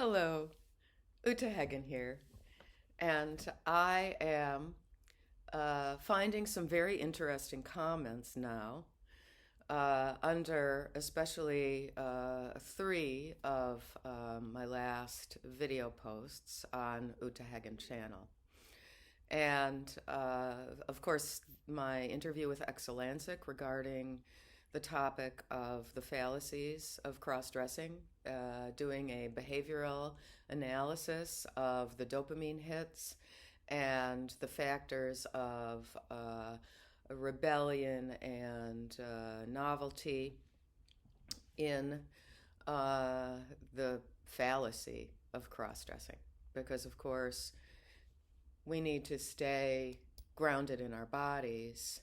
Hello, Uta Hagen here, and I am finding some very interesting comments now under especially three of my last video posts on Uta Hagen channel. And of course, my interview with Excellensic regarding the topic of the fallacies of cross dressing, doing a behavioral analysis of the dopamine hits and the factors of rebellion and novelty in the fallacy of cross dressing. Because, of course, we need to stay grounded in our bodies,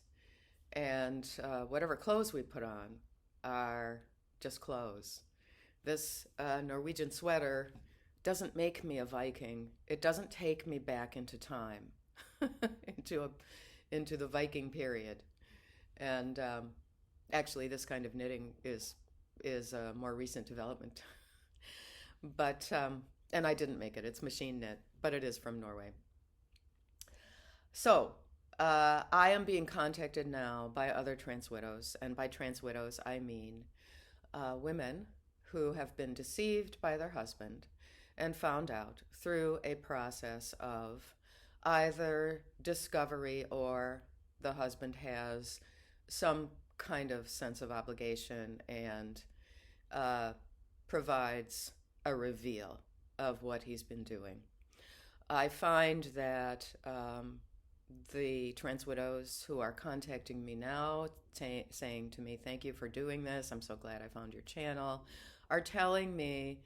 and whatever clothes we put on are just clothes. This Norwegian sweater doesn't make me a Viking. It doesn't take me back into time, into the Viking period. And actually, this kind of knitting is a more recent development. But and I didn't make it. It's machine knit, but it is from Norway. So, I am being contacted now by other trans widows, and by trans widows, I mean women who have been deceived by their husband and found out through a process of either discovery or the husband has some kind of sense of obligation and provides a reveal of what he's been doing. I find that the trans widows who are contacting me now, saying to me, "Thank you for doing this. I'm so glad I found your channel," are telling me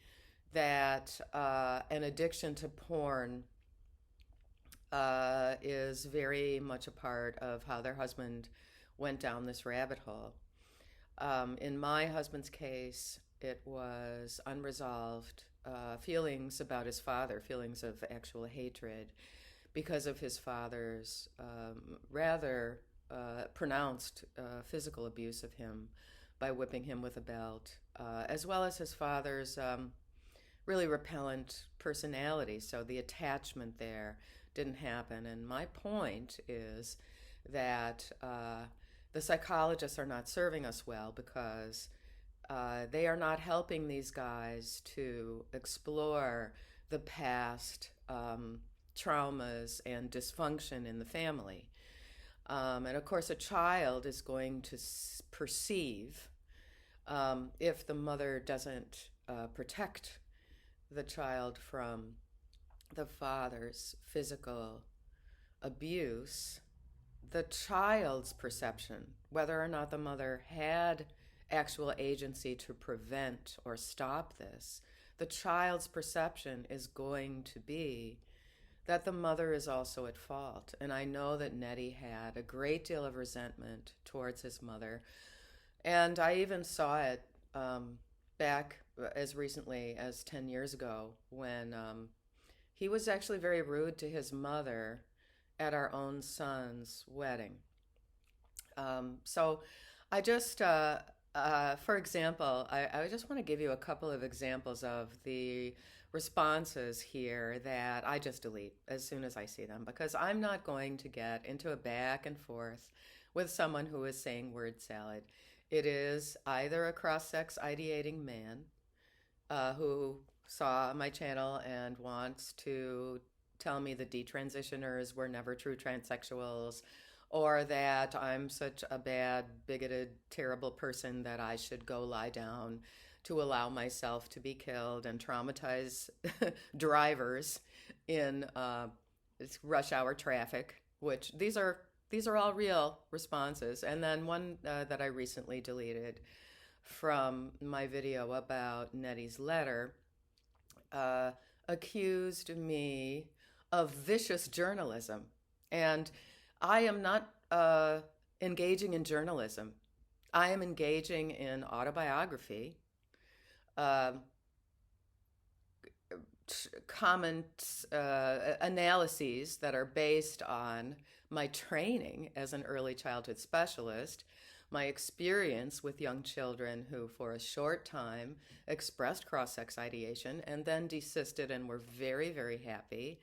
that an addiction to porn is very much a part of how their husband went down this rabbit hole. In my husband's case, it was unresolved feelings about his father, feelings of actual hatred, because of his father's rather pronounced physical abuse of him by whipping him with a belt, as well as his father's really repellent personality. So the attachment there didn't happen. And my point is that the psychologists are not serving us well because they are not helping these guys to explore the past traumas and dysfunction in the family. And of course, a child is going to perceive, if the mother doesn't protect the child from the father's physical abuse, the child's perception, whether or not the mother had actual agency to prevent or stop this, the child's perception is going to be that the mother is also at fault. And I know that Neddy had a great deal of resentment towards his mother. And I even saw it back as recently as 10 years ago when he was actually very rude to his mother at our own son's wedding. So I just, for example, I just want to give you a couple of examples of the responses here that I just delete as soon as I see them, because I'm not going to get into a back and forth with someone who is saying word salad. It is either a cross-sex ideating man who saw my channel and wants to tell me the detransitioners were never true transsexuals, or that I'm such a bad, bigoted, terrible person that I should go lie down to allow myself to be killed and traumatize drivers in rush hour traffic, which these are all real responses. And then one that I recently deleted from my video about Neddy's letter accused me of vicious journalism. And I am not engaging in journalism. I am engaging in autobiography, comments, analyses that are based on my training as an early childhood specialist, my experience with young children who, for a short time, expressed cross-sex ideation and then desisted and were very, very happy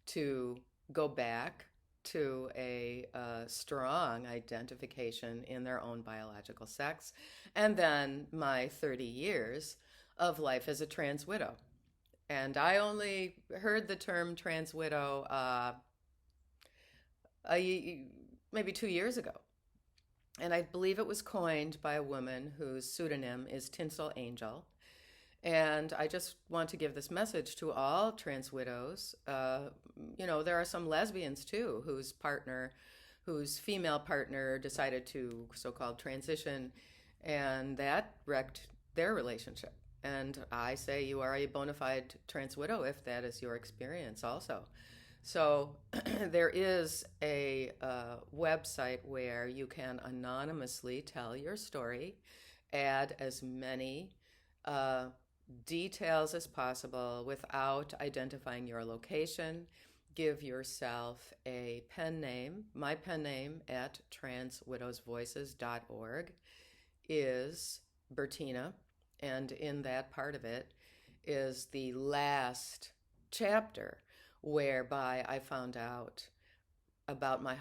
to go back to a strong identification in their own biological sex, and then my 30 years of life as a trans widow. And I only heard the term trans widow maybe 2 years ago. And I believe it was coined by a woman whose pseudonym is Tinsel Angel. And I just want to give this message to all trans widows. There are some lesbians too whose female partner decided to so-called transition, and that wrecked their relationship. And I say you are a bona fide trans widow if that is your experience also. So there is a website where you can anonymously tell your story, add as many details as possible without identifying your location. Give yourself a pen name. My pen name at transwidowsvoices.org is Bertina. And in that part of it is the last chapter whereby I found out about my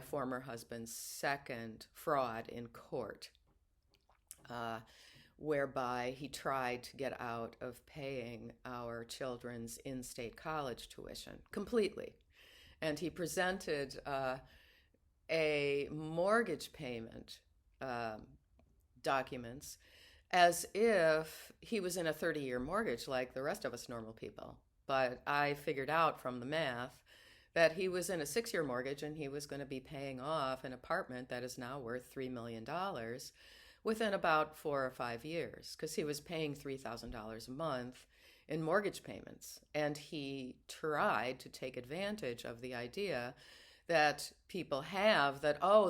former husband's second fraud in court, whereby he tried to get out of paying our children's in-state college tuition completely. And he presented a mortgage payment documents as if he was in a 30-year mortgage like the rest of us normal people. But I figured out from the math that he was in a 6-year mortgage and he was going to be paying off an apartment that is now worth $3 million within about 4 or 5 years, because he was paying $3,000 a month in mortgage payments. And he tried to take advantage of the idea that people have that, oh,